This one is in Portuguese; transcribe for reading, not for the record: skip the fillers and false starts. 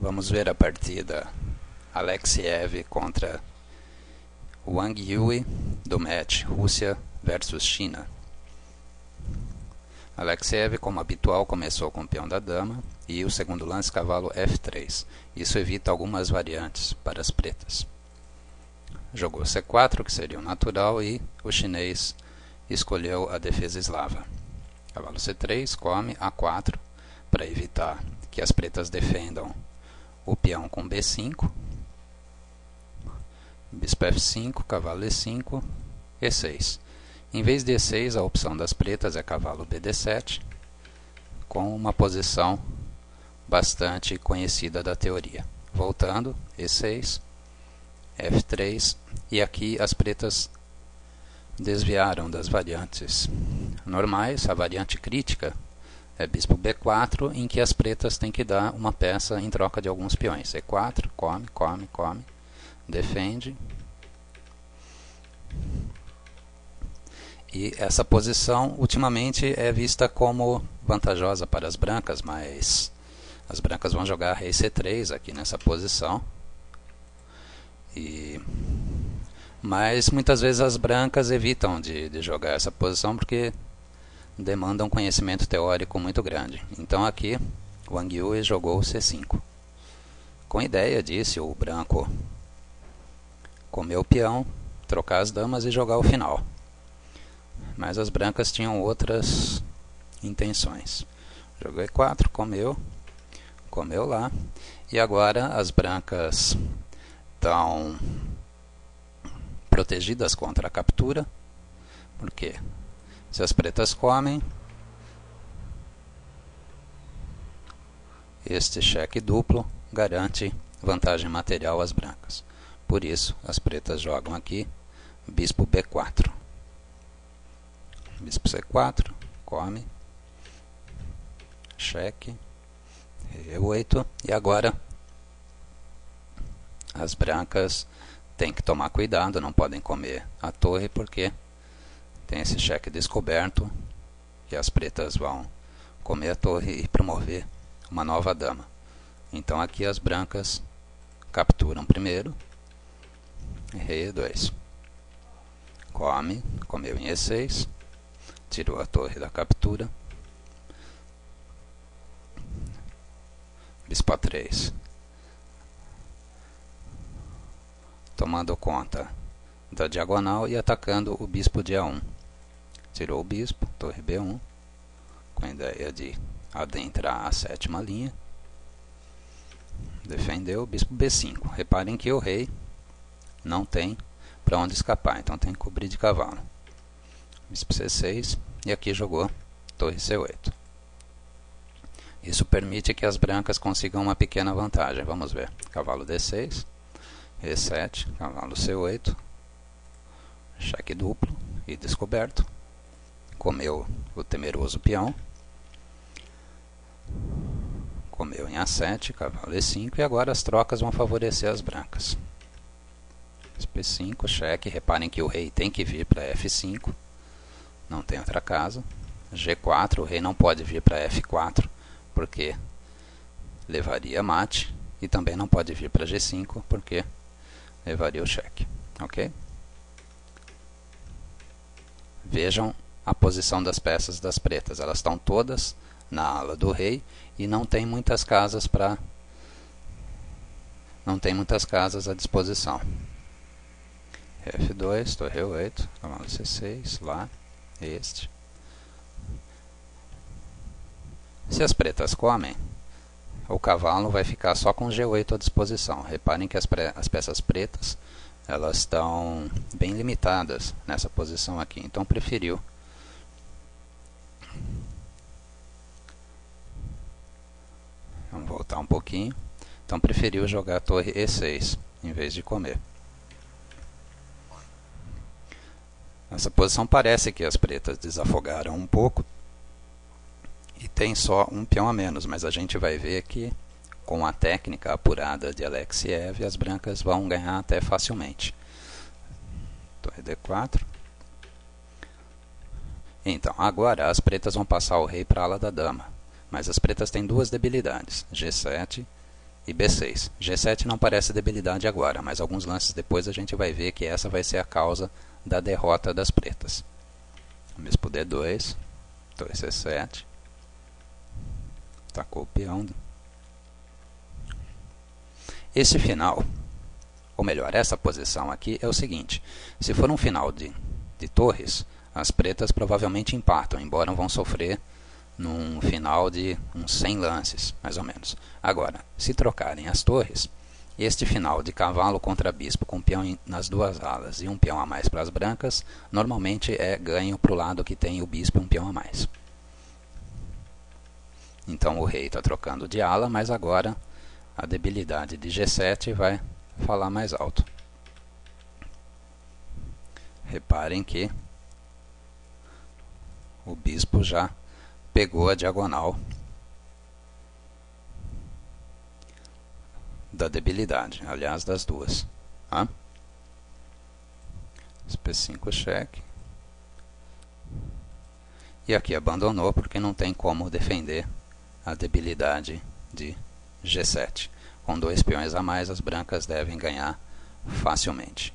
Vamos ver a partida Alexeev contra Wang Yue do match Rússia versus China. Alexeev, como habitual, começou com o peão da dama e o segundo lance cavalo F3. Isso evita algumas variantes para as pretas. Jogou C4, que seria o natural, e o chinês escolheu a defesa eslava. Cavalo C3, come A4, para evitar que as pretas defendam o peão com B5. Bispo F5, cavalo E5, E6. Em vez de E6, a opção das pretas é cavalo BD7, com uma posição bastante conhecida da teoria. Voltando, E6, F3, e aqui as pretas desviaram das variantes normais. A variante crítica é bispo B4, em que as pretas têm que dar uma peça em troca de alguns peões. E4, come, defende. E essa posição ultimamente é vista como vantajosa para as brancas, mas as brancas vão jogar rei C3 aqui nessa posição. Mas muitas vezes as brancas evitam de jogar essa posição porque demanda um conhecimento teórico muito grande. Então aqui Wang Yue jogou C5. Com ideia disso, o branco comer o peão, trocar as damas e jogar o final. Mas as brancas tinham outras intenções. Jogou E4, comeu lá. E agora as brancas estão protegidas contra a captura, porque se as pretas comem, este cheque duplo garante vantagem material às brancas. Por isso, as pretas jogam aqui bispo B4. Bispo C4, come, cheque, E8, e agora as brancas têm que tomar cuidado, não podem comer a torre porque tem esse cheque descoberto e as pretas vão comer a torre e promover uma nova dama. Então aqui as brancas capturam primeiro, rei E2, comeu em E6, tirou a torre da captura, bispo A3, tomando conta da diagonal e atacando o bispo de A1. Tirou o bispo, torre B1, com a ideia de adentrar a sétima linha. Defendeu o bispo B5. Reparem que o rei não tem para onde escapar, então tem que cobrir de cavalo. Bispo C6, e aqui jogou torre C8. Isso permite que as brancas consigam uma pequena vantagem. Vamos ver. Cavalo D6, E7, cavalo C8, cheque duplo e descoberto. Comeu o temeroso peão. Comeu em A7, cavalo E5, e agora as trocas vão favorecer as brancas. P5, cheque. Reparem que o rei tem que vir para F5, não tem outra casa. G4, o rei não pode vir para F4 porque levaria mate, e também não pode vir para G5 porque levaria o cheque. Ok? Vejam a posição das peças das pretas. Elas estão todas na ala do rei e não tem muitas casas à disposição. F2, torre E8, cavalo C6, lá, este. Se as pretas comem, o cavalo vai ficar só com G8 à disposição. Reparem que as peças pretas elas estão bem limitadas nessa posição aqui, então preferiu vamos voltar um pouquinho. Então preferiu jogar a torre E6 em vez de comer. Essa posição parece que as pretas desafogaram um pouco e tem só um peão a menos, mas a gente vai ver que com a técnica apurada de Alexeev as brancas vão ganhar até facilmente. Torre D4. Então, agora as pretas vão passar o rei para a ala da dama, mas as pretas têm duas debilidades, G7 e B6. G7 não parece debilidade agora, mas alguns lances depois a gente vai ver que essa vai ser a causa da derrota das pretas. Bispo D2, 2C7, tacou o peão. Esse final, ou melhor, essa posição aqui é o seguinte: se for um final de torres, as pretas provavelmente empatam, embora vão sofrer num final de uns 100 lances, mais ou menos. Agora, se trocarem as torres, este final de cavalo contra bispo com peão nas duas alas e um peão a mais para as brancas, normalmente é ganho para o lado que tem o bispo e um peão a mais. Então o rei está trocando de ala, mas agora a debilidade de G7 vai falar mais alto. Reparem que o bispo já pegou a diagonal da debilidade, aliás, das duas. P5 cheque. E aqui abandonou porque não tem como defender a debilidade de G7. Com dois peões a mais, as brancas devem ganhar facilmente.